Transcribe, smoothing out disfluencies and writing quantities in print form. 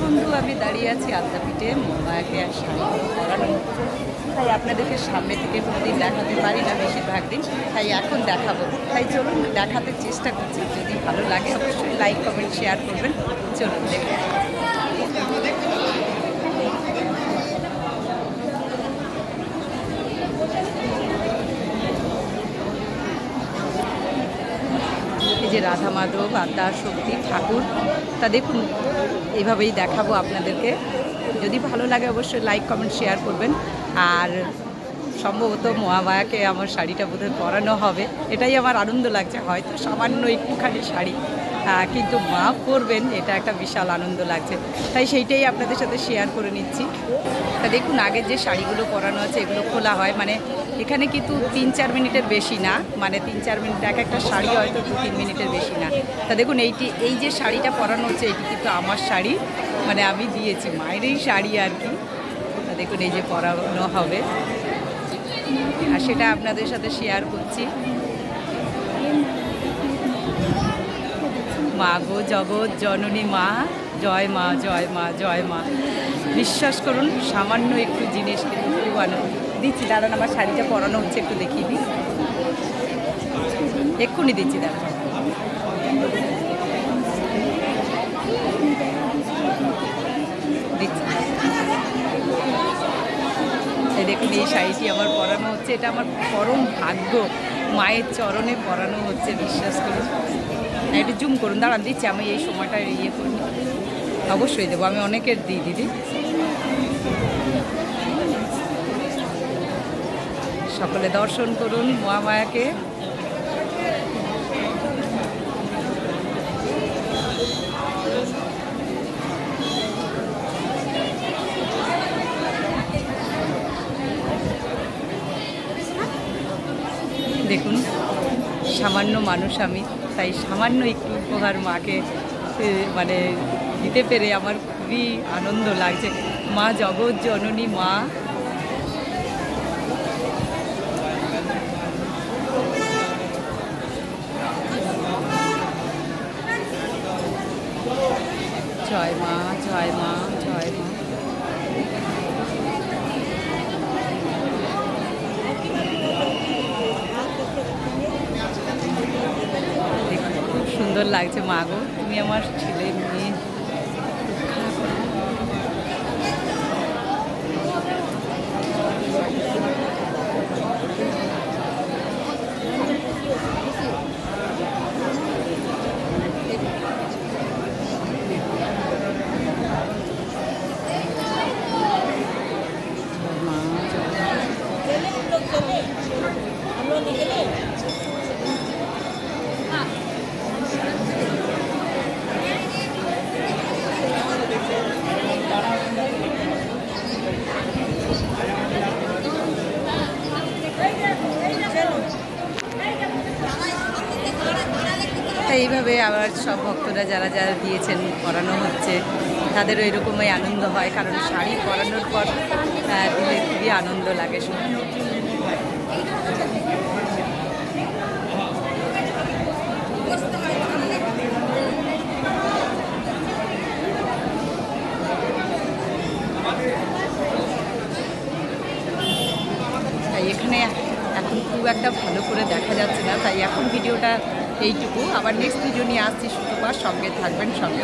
বন্ধু, আমি দাঁড়িয়ে আছি আদ্যাপীঠে মোবাইকে আর শাড়ি পরানো হচ্ছে। তাই আপনাদেরকে সামনে থেকে কোনোদিন দেখাতে পারি না বেশিরভাগ দিন, তাই এখন দেখাবো। তাই চলুন দেখাতে চেষ্টা করছি, যদি ভালো লাগে অবশ্যই লাইক কমেন্ট শেয়ার করবেন। চলুন দেখে এই যে রাধা মাধব আদ্যা শক্তি ঠাকুর, তা দেখুন এইভাবেই দেখাবো আপনাদেরকে। যদি ভালো লাগে অবশ্যই লাইক কমেন্ট শেয়ার করবেন। আর সম্ভবত মহামায়াকে আমার শাড়িটা বোধহয় পরানো হবে, এটাই আমার আনন্দ লাগছে। হয়তো সামান্য একটুখানি শাড়ি, কিন্তু মা পরবেন, এটা একটা বিশাল আনন্দ লাগছে। তাই সেইটাই আপনাদের সাথে শেয়ার করে নিচ্ছি। তা দেখুন আগের যে শাড়িগুলো পরানো আছে এগুলো খোলা হয়, মানে এখানে কিন্তু 3-4 মিনিটের বেশি না, মানে 3-4 মিনিট এক একটা শাড়ি হয়তো 2-3 মিনিটের বেশি না। তা দেখুন এই যে শাড়িটা পরানো হচ্ছে এটি কিন্তু আমার শাড়ি, মানে আমি দিয়েছি মায়েরই শাড়ি আর কি। তা দেখুন এই যে পরানো হবে, আর সেটা আপনাদের সাথে শেয়ার করছি। মা গো জগৎ জননী মা, জয় মা জয় মা জয় মা। বিশ্বাস করুন সামান্য একটু জিনিস কিন্তু খুব আনন্দ দিচ্ছি। দাঁড়ান আমার শাড়িটা পরানো হচ্ছে, একটু দেখিয়ে দিই, এক্ষুনি দিচ্ছি দাঁড়ান। দিচ্ছি, এই দেখুন এই শাড়িটি আমার পরানো হচ্ছে, এটা আমার পরম ভাগ্য, মায়ের চরণে পরানো হচ্ছে। বিশ্বাস করুন, একটু জুম করুন, দাঁড়ান দিচ্ছি। আমি এই সময়টা ইয়ে করি, অবশ্যই দেবো, আমি অনেকের দিই দিদি। সকলে দর্শন করুন মহামায়াকে। দেখুন সামান্য মানুষ আমি, তাই সামান্য একটু উপহার মাকে মানে দিতে পেরে আমার খুবই আনন্দ লাগছে। মা জগৎ জননী মা, জয় মা জয় মা জয় মা। খুব সুন্দর লাগছে মা গো, তুমি আমার ছেলে মেয়ে এইভাবে আবার সব ভক্তরা যারা যারা দিয়েছেন পরানো হচ্ছে, তাদেরও এরকমই আনন্দ হয়, কারণ শাড়ি পরানোর পর দিলে খুবই আনন্দ লাগে। তাই এখানে এখন খুব একটা ভালো করে দেখা যাচ্ছে না, তাই এখন ভিডিওটা এইটুকু। আবার নেক্সট ভিডিও নিয়ে আসছি শুক্রবার, সঙ্গে থাকবেন সঙ্গে।